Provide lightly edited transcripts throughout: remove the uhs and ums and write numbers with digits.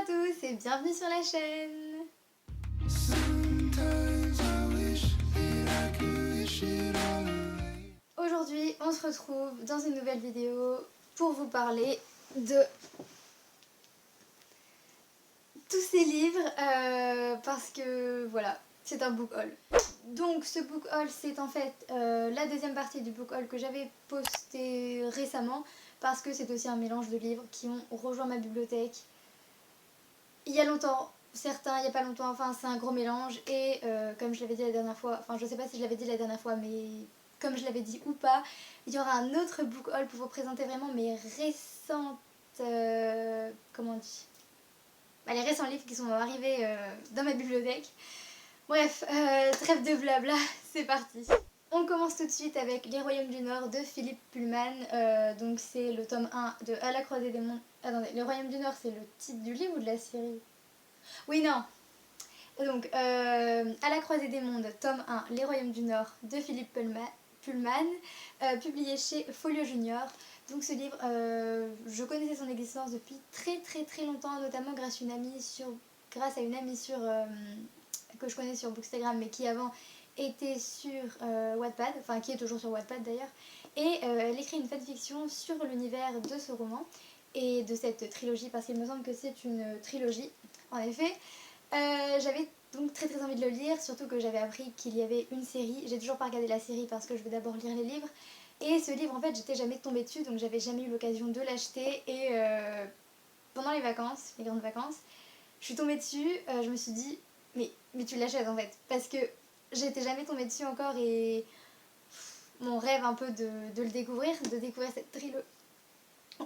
à tous et bienvenue sur la chaîne. Aujourd'hui on se retrouve dans une nouvelle vidéo pour vous parler de tous ces livres parce que voilà, c'est un book haul. Donc ce book haul c'est en fait la deuxième partie du book haul que j'avais posté récemment parce que c'est aussi un mélange de livres qui ont rejoint ma bibliothèque il y a longtemps, certains il n'y a pas longtemps, enfin c'est un gros mélange et comme je l'avais dit la dernière fois, enfin je sais pas si je l'avais dit la dernière fois mais comme je l'avais dit ou pas, il y aura un autre book haul pour vous présenter vraiment mes récentes, comment on dit, les récents livres qui sont arrivés dans ma bibliothèque. Bref, trêve de blabla, c'est parti. On commence tout de suite avec Les Royaumes du Nord de Philippe Pullman. Donc c'est le tome 1 de À la croisée des mondes. Attendez, Les Royaumes du Nord c'est le titre du livre ou de la série? Oui, non. Donc À la croisée des mondes, tome 1, Les Royaumes du Nord de Philippe Pullman, publié chez Folio Junior. Donc ce livre, je connaissais son existence depuis très longtemps, notamment grâce à une amie que je connais sur Bookstagram, mais qui avant était sur Wattpad, enfin qui est toujours sur Wattpad d'ailleurs, et elle écrit une fanfiction sur l'univers de ce roman et de cette trilogie, parce qu'il me semble que c'est une trilogie, en effet. J'avais donc très envie de le lire, surtout que j'avais appris qu'il y avait une série. J'ai toujours pas regardé la série parce que je vais d'abord lire les livres. Et ce livre, en fait, j'étais jamais tombée dessus, donc j'avais jamais eu l'occasion de l'acheter. Et pendant les vacances, les grandes vacances, je suis tombée dessus, je me suis dit, mais tu l'achètes en fait. Parce que j'étais jamais tombée dessus encore et mon rêve un peu de le découvrir, de découvrir cette trilogie.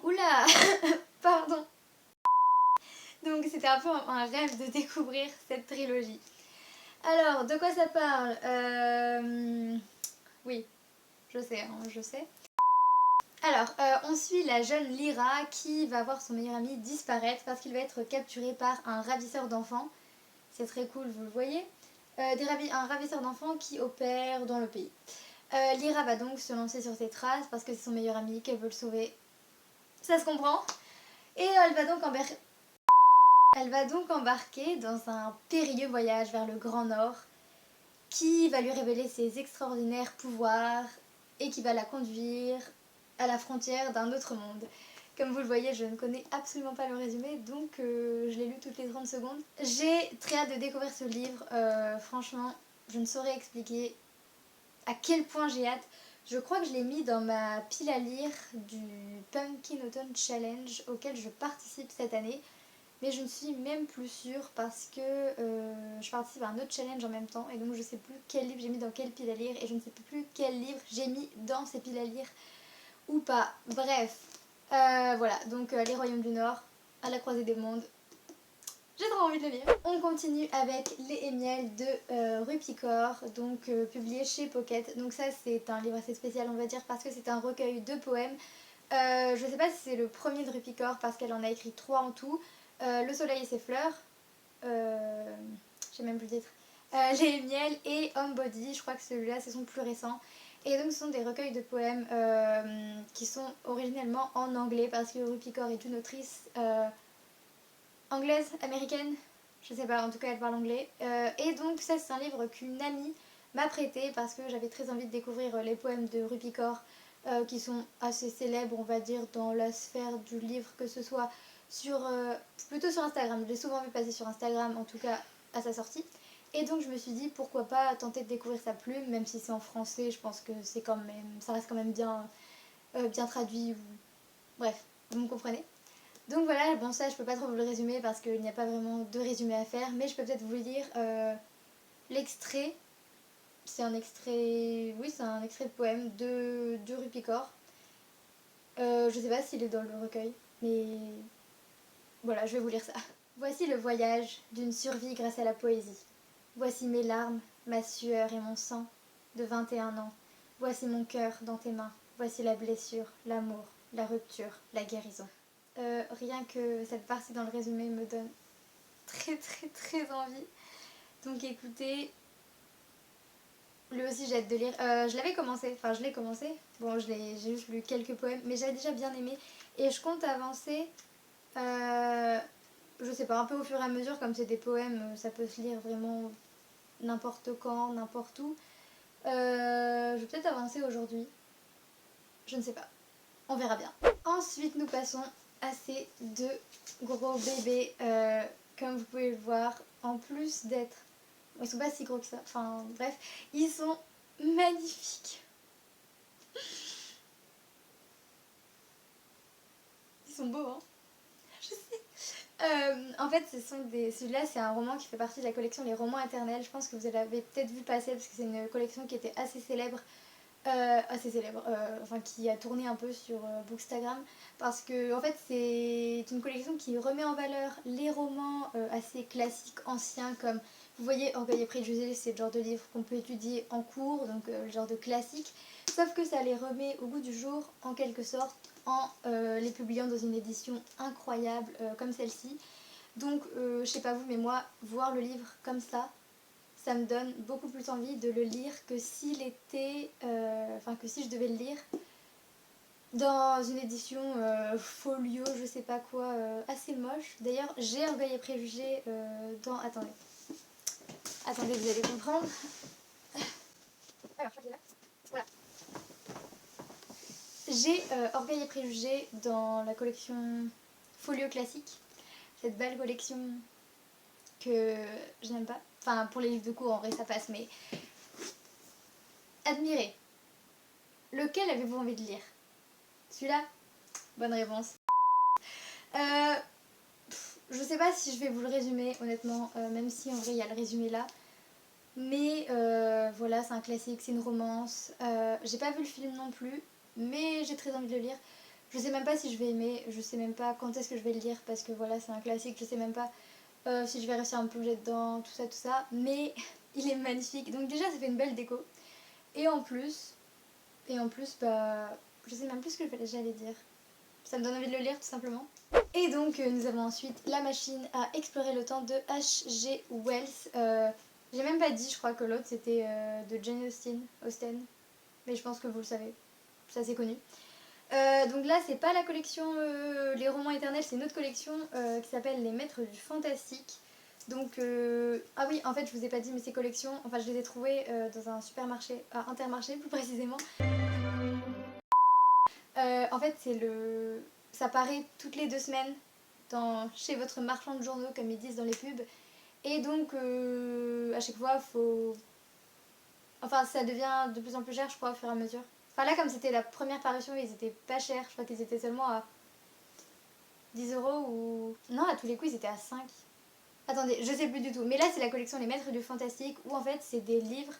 Oula pardon. Donc c'était un peu un rêve de découvrir cette trilogie. Alors, de quoi ça parle? Oui, je sais, hein, je sais. Alors, on suit la jeune Lyra qui va voir son meilleur ami disparaître parce qu'il va être capturé par un ravisseur d'enfants. C'est très cool, vous le voyez. Un ravisseur d'enfants qui opère dans le pays. Lyra va donc se lancer sur ses traces parce que c'est son meilleur ami, qu'elle veut le sauver. Ça se comprend. Et elle va donc embarquer dans un périlleux voyage vers le Grand Nord qui va lui révéler ses extraordinaires pouvoirs et qui va la conduire à la frontière d'un autre monde. Comme vous le voyez, je ne connais absolument pas le résumé, donc je l'ai lu toutes les 30 secondes. J'ai très hâte de découvrir ce livre, franchement, je ne saurais expliquer à quel point j'ai hâte. Je crois que je l'ai mis dans ma pile à lire du Pumpkin Autumn Challenge auquel je participe cette année. Mais je ne suis même plus sûre parce que je participe à un autre challenge en même temps et donc je ne sais plus quel livre j'ai mis dans quelle pile à lire et je ne sais plus quel livre j'ai mis dans ces piles à lire ou pas. Bref, voilà, donc Les Royaumes du Nord, À la croisée des mondes. J'ai trop envie de le lire. On continue avec Les Miel de Rupicor, donc publié chez Pocket. Donc ça c'est un livre assez spécial on va dire parce que c'est un recueil de poèmes. Je ne sais pas si c'est le premier de Rupicor parce qu'elle en a écrit 3 en tout. Le soleil et ses fleurs, j'ai même plus le titre, Les miels et Homebody, je crois que celui-là c'est son plus récent. Et donc ce sont des recueils de poèmes qui sont originellement en anglais parce que Rupicor est une autrice anglaise, américaine, je sais pas, en tout cas elle parle anglais. Et donc ça c'est un livre qu'une amie m'a prêté parce que j'avais très envie de découvrir les poèmes de Rupicor qui sont assez célèbres on va dire dans la sphère du livre, que ce soit plutôt sur Instagram. Je l'ai souvent vu passer sur Instagram, en tout cas à sa sortie. Et donc je me suis dit pourquoi pas tenter de découvrir sa plume, même si c'est en français, je pense que c'est quand même, ça reste quand même bien traduit. Bref, vous me comprenez. Donc voilà, bon ça je peux pas trop vous le résumer parce qu'il n'y a pas vraiment de résumé à faire, mais je peux peut-être vous lire l'extrait. C'est un extrait, oui c'est un extrait de poème de Rupicor. Je sais pas s'il est dans le recueil, mais voilà, je vais vous lire ça. Voici le voyage d'une survie grâce à la poésie. Voici mes larmes, ma sueur et mon sang de 21 ans. Voici mon cœur dans tes mains. Voici la blessure, l'amour, la rupture, la guérison. Rien que cette partie dans le résumé me donne très envie. Donc écoutez, lui aussi j'ai hâte de lire. Je l'avais commencé, enfin je l'ai commencé. Bon, j'ai juste lu quelques poèmes, mais j'avais déjà bien aimé. Et je compte avancer je sais pas, un peu au fur et à mesure, comme c'est des poèmes, ça peut se lire vraiment n'importe quand, n'importe où. Je vais peut-être avancer aujourd'hui, je ne sais pas, on verra bien. Ensuite nous passons à ces deux gros bébés, comme vous pouvez le voir, en plus d'être... Bon, ils sont pas si gros que ça, enfin bref, ils sont magnifiques. Ils sont beaux, hein. Je sais. En fait, celui-là, c'est un roman qui fait partie de la collection Les Romans Éternels. Je pense que vous l'avez peut-être vu passer parce que c'est une collection qui était assez célèbre. Enfin qui a tourné un peu sur Bookstagram. Parce que, en fait, c'est une collection qui remet en valeur les romans assez classiques, anciens, comme vous voyez, Orgueil et Préjugés, c'est le genre de livre qu'on peut étudier en cours, donc le genre de classique. Sauf que ça les remet au goût du jour, en quelque sorte, en les publiant dans une édition incroyable comme celle-ci. Donc je sais pas vous, mais moi, voir le livre comme ça me donne beaucoup plus envie de le lire que s'il était, enfin que si je devais le lire dans une édition folio, je sais pas quoi, assez moche. D'ailleurs, j'ai Orgueil et Préjugés dans... Attendez, vous allez comprendre. Alors, je crois qu'il est là. Voilà. J'ai Orgueil et Préjugés dans la collection Folio Classique. Cette belle collection que je n'aime pas. Enfin, pour les livres de cours, en vrai, ça passe, mais... Admirez. Lequel avez-vous envie de lire? Celui-là? Bonne réponse. Je sais pas si je vais vous le résumer, honnêtement, même si en vrai il y a le résumé là. Mais voilà, c'est un classique, c'est une romance. J'ai pas vu le film non plus, mais j'ai très envie de le lire. Je sais même pas si je vais aimer, je sais même pas quand est-ce que je vais le lire parce que voilà, c'est un classique, je sais même pas si je vais réussir à me plonger dedans, tout ça. Mais il est magnifique, donc déjà ça fait une belle déco. Et en plus, bah, je sais même plus ce que j'allais dire. Ça me donne envie de le lire tout simplement. Et donc nous avons ensuite La Machine à explorer le temps de H.G. Wells. J'ai même pas dit, je crois que l'autre c'était de Jane Austen, mais je pense que vous le savez, c'est assez connu. Donc là c'est pas la collection Les Romans Éternels, c'est une autre collection qui s'appelle Les Maîtres du Fantastique. Donc ah oui, en fait je vous ai pas dit, mais ces collections, enfin je les ai trouvées dans un supermarché, à Intermarché plus précisément. En fait ça paraît toutes les 2 semaines chez votre marchand de journaux comme ils disent dans les pubs. Et donc à chaque fois faut... Enfin ça devient de plus en plus cher je crois au fur et à mesure. Enfin là comme c'était la première parution ils étaient pas chers, je crois qu'ils étaient seulement à 10 € ou... Non à tous les coups ils étaient à 5. Attendez, je sais plus du tout. Mais là c'est la collection Les Maîtres du Fantastique où en fait c'est des livres,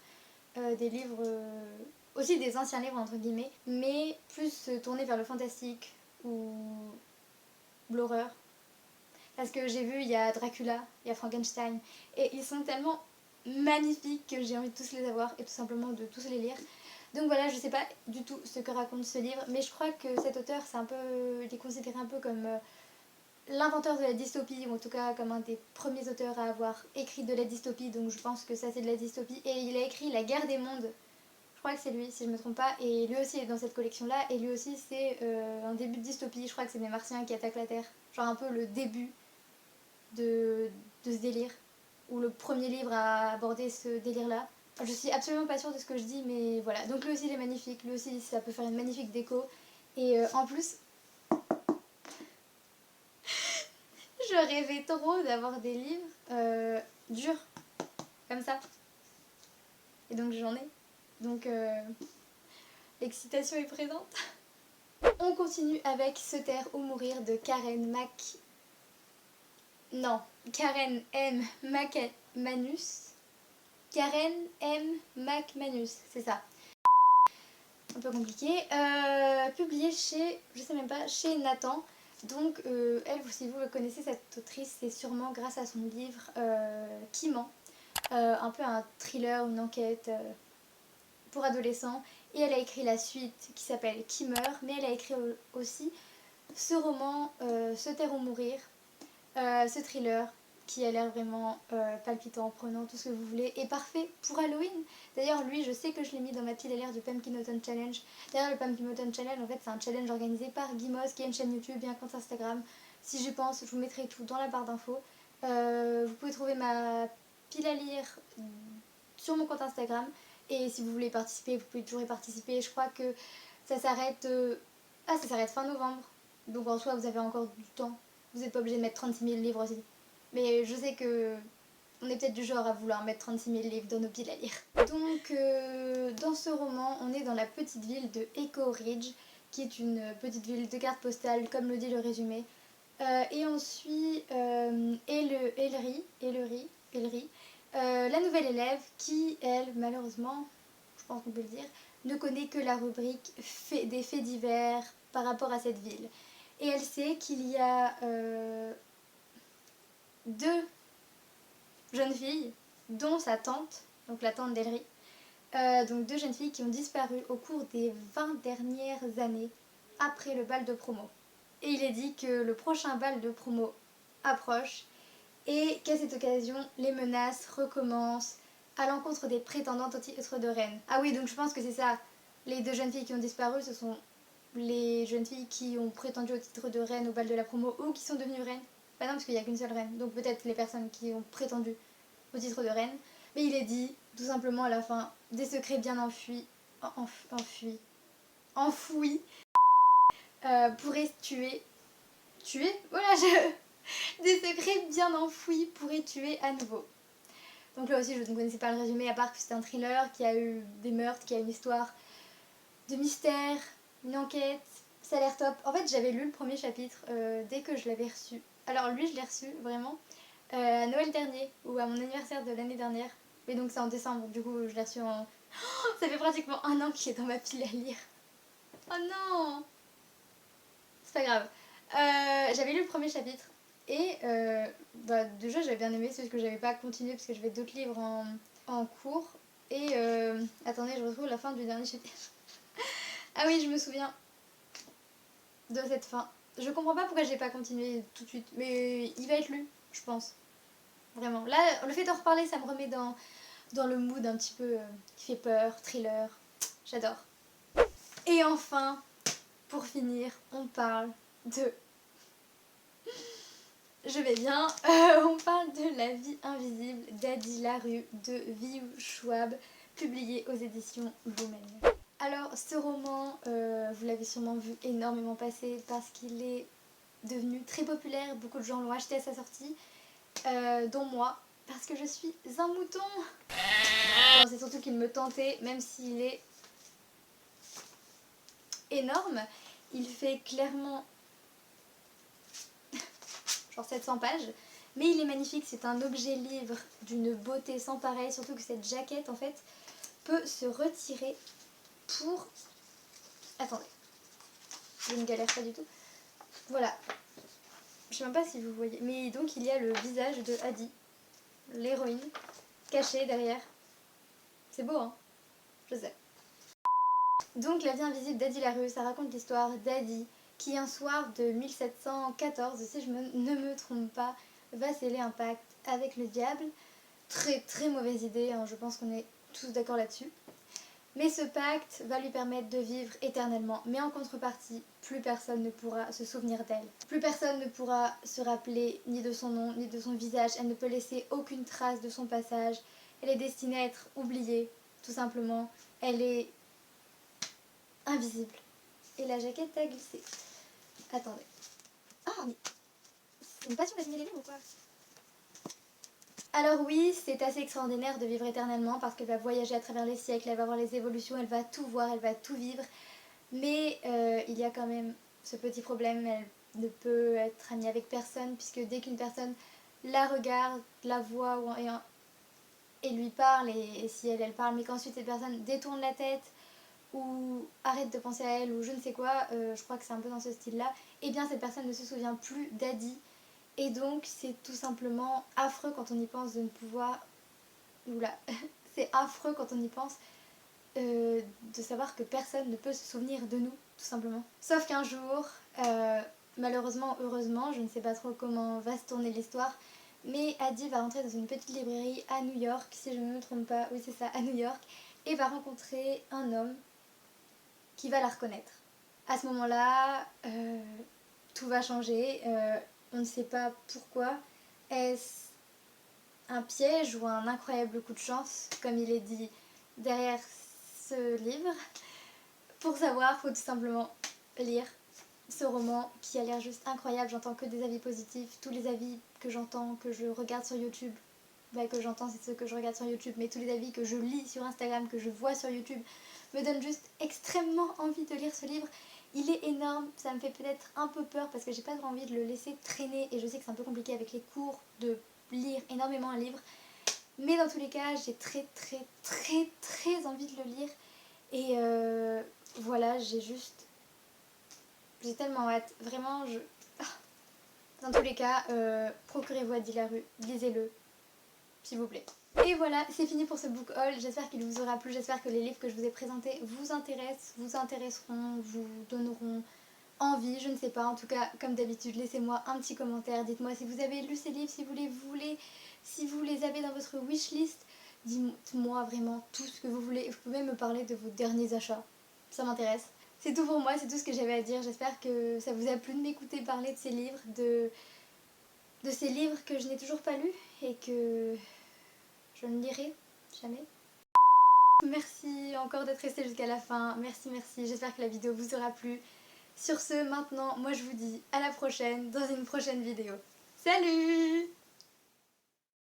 aussi des anciens livres entre guillemets, mais plus tournés vers le fantastique ou l'horreur. Parce que j'ai vu, il y a Dracula, il y a Frankenstein, et ils sont tellement magnifiques que j'ai envie de tous les avoir et tout simplement de tous les lire. Donc voilà, je sais pas du tout ce que raconte ce livre, mais je crois que cet auteur, il est considéré un peu comme l'inventeur de la dystopie, ou en tout cas comme un des premiers auteurs à avoir écrit de la dystopie, donc je pense que ça c'est de la dystopie. Et il a écrit La Guerre des Mondes, je crois que c'est lui si je me trompe pas, et lui aussi est dans cette collection là, et lui aussi c'est un début de dystopie, je crois que c'est des martiens qui attaquent la Terre, genre un peu le début de ce délire, ou le premier livre à aborder ce délire-là. Je suis absolument pas sûre de ce que je dis, mais voilà. Donc lui aussi il est magnifique, lui aussi ça peut faire une magnifique déco. Et en plus, je rêvais trop d'avoir des livres durs, comme ça. Et donc j'en ai. Donc l'excitation est présente. On continue avec Se taire ou mourir de Karen M. McManus. Karen M. McManus, c'est ça. Un peu compliqué. Publié chez, je sais même pas, chez Nathan. Donc elle, si vous le connaissez, cette autrice, c'est sûrement grâce à son livre Qui ment. Un peu un thriller, une enquête pour adolescents. Et elle a écrit la suite qui s'appelle Qui meurt. Mais elle a écrit aussi ce roman Se taire ou mourir. Ce thriller qui a l'air vraiment palpitant, prenant, tout ce que vous voulez, et parfait pour Halloween. D'ailleurs, lui, je sais que je l'ai mis dans ma petite LR du Pumpkin Autumn Challenge. D'ailleurs, le Pumpkin Autumn Challenge, en fait, c'est un challenge organisé par Guimos, qui a une chaîne YouTube et un compte Instagram. Si j'y pense, je vous mettrai tout dans la barre d'infos. Vous pouvez trouver ma pile à lire sur mon compte Instagram. Et si vous voulez participer, vous pouvez toujours y participer. Je crois que ça s'arrête ça s'arrête fin novembre. Donc en soi, vous avez encore du temps. Vous n'êtes pas obligé de mettre 36 000 livres aussi. Mais je sais que on est peut-être du genre à vouloir mettre 36 000 livres dans nos piles à lire. Donc dans ce roman, on est dans la petite ville de Echo Ridge, qui est une petite ville de carte postale, comme le dit le résumé. Et on suit Ellery, la nouvelle élève qui, elle, malheureusement, je pense qu'on peut le dire, ne connaît que la rubrique des faits divers par rapport à cette ville. Et elle sait qu'il y a deux jeunes filles, dont sa tante, donc la tante d'Ellery, donc deux jeunes filles qui ont disparu au cours des 20 dernières années après le bal de promo. Et il est dit que le prochain bal de promo approche et qu'à cette occasion, les menaces recommencent à l'encontre des prétendantes au titre de reine. Ah oui, donc je pense que c'est ça. Les deux jeunes filles qui ont disparu, ce sont les jeunes filles qui ont prétendu au titre de reine au bal de la promo ou qui sont devenues reines. Bah non, parce qu'il n'y a qu'une seule reine. Donc peut-être les personnes qui ont prétendu au titre de reine. Mais il est dit, tout simplement à la fin, des secrets bien enfouis, pourraient tuer. Voilà, des secrets bien enfouis pourraient tuer à nouveau. Donc là aussi, je ne connaissais pas le résumé, à part que c'était un thriller, qui a eu des meurtres, qui a une histoire de mystère, une enquête. Ça a l'air top. En fait, j'avais lu le premier chapitre dès que je l'avais reçu. Alors lui, je l'ai reçu vraiment à Noël dernier, ou à mon anniversaire de l'année dernière. Mais donc c'est en décembre, du coup je l'ai reçu en... Ça fait pratiquement un an qu'il est dans ma pile à lire. Oh non! C'est pas grave. J'avais lu le premier chapitre et déjà j'avais bien aimé, c'est juste que j'avais pas continué parce que j'avais d'autres livres en cours. Et attendez, je retrouve la fin du dernier chapitre. Ah oui, je me souviens de cette fin. Je comprends pas pourquoi j'ai pas continué tout de suite, mais il va être lu, je pense. Vraiment. Là, le fait d'en reparler, ça me remet dans le mood un petit peu qui fait peur, thriller. J'adore. Et enfin, pour finir, on parle de... Je vais bien. On parle de La vie invisible d'Adi Larue de Viu Schwab, publié aux éditions Lumen. Alors, ce roman, vous l'avez sûrement vu énormément passer parce qu'il est devenu très populaire. Beaucoup de gens l'ont acheté à sa sortie, dont moi, parce que je suis un mouton. Alors, c'est surtout qu'il me tentait, même s'il est énorme. Il fait clairement genre 700 pages, mais il est magnifique, c'est un objet livre d'une beauté sans pareil, surtout que cette jaquette en fait peut se retirer pour... Attendez, je ne galère pas du tout. Voilà, je sais même pas si vous voyez, mais donc il y a le visage de Adi, l'héroïne, caché derrière. C'est beau hein, je sais. Donc La vie invisible d'Adi Larue, ça raconte l'histoire d'Adi qui un soir de 1714, si je ne me trompe pas, va sceller un pacte avec le diable. Très très mauvaise idée, hein, je pense qu'on est tous d'accord là-dessus. Mais ce pacte va lui permettre de vivre éternellement, mais en contrepartie, plus personne ne pourra se souvenir d'elle. Plus personne ne pourra se rappeler ni de son nom, ni de son visage, elle ne peut laisser aucune trace de son passage. Elle est destinée à être oubliée, tout simplement. Elle est invisible. Et la jaquette a glissé. Attendez. Ah, mais c'est une passion d'admirer les livres ou quoi? Alors oui, c'est assez extraordinaire de vivre éternellement parce qu'elle va voyager à travers les siècles, elle va voir les évolutions, elle va tout voir, elle va tout vivre. Mais il y a quand même ce petit problème, elle ne peut être amie avec personne puisque dès qu'une personne la regarde, la voit et lui parle, et si elle parle, mais qu'ensuite cette personne détourne la tête ou arrête de penser à elle ou je ne sais quoi, je crois que c'est un peu dans ce style-là, et bien cette personne ne se souvient plus d'Adi. Et donc c'est tout simplement affreux quand on y pense de ne pouvoir... Oula, c'est affreux quand on y pense de savoir que personne ne peut se souvenir de nous, tout simplement. Sauf qu'un jour, malheureusement, heureusement, je ne sais pas trop comment va se tourner l'histoire, mais Adi va rentrer dans une petite librairie à New York, si je ne me trompe pas, oui c'est ça, à New York, et va rencontrer un homme qui va la reconnaître. À ce moment-là, tout va changer. on ne sait pas pourquoi. Est-ce un piège ou un incroyable coup de chance, comme il est dit derrière ce livre? Pour savoir, il faut tout simplement lire ce roman qui a l'air juste incroyable. J'entends que des avis positifs. Tous les avis que j'entends, que je regarde sur YouTube, que j'entends, c'est ceux que je regarde sur YouTube, mais tous les avis que je lis sur Instagram, que je vois sur YouTube, me donnent juste extrêmement envie de lire ce livre. Il est énorme, ça me fait peut-être un peu peur parce que j'ai pas trop envie de le laisser traîner et je sais que c'est un peu compliqué avec les cours de lire énormément un livre. Mais dans tous les cas, j'ai très envie de le lire. Et voilà, j'ai tellement hâte. Vraiment, dans tous les cas, procurez-vous à Dilaru, lisez-le, s'il vous plaît. Et voilà, c'est fini pour ce book haul. J'espère qu'il vous aura plu. J'espère que les livres que je vous ai présentés vous intéressent, vous intéresseront, vous donneront envie, je ne sais pas. En tout cas, comme d'habitude, laissez-moi un petit commentaire. Dites-moi si vous avez lu ces livres, si vous les avez dans votre wishlist. Dites-moi vraiment tout ce que vous voulez. Vous pouvez me parler de vos derniers achats. Ça m'intéresse. C'est tout pour moi, c'est tout ce que j'avais à dire. J'espère que ça vous a plu de m'écouter parler de ces livres, de ces livres que je n'ai toujours pas lus et que je ne lirai jamais. Merci encore d'être resté jusqu'à la fin. Merci. J'espère que la vidéo vous aura plu. Sur ce, maintenant, moi je vous dis à la prochaine dans une prochaine vidéo. Salut!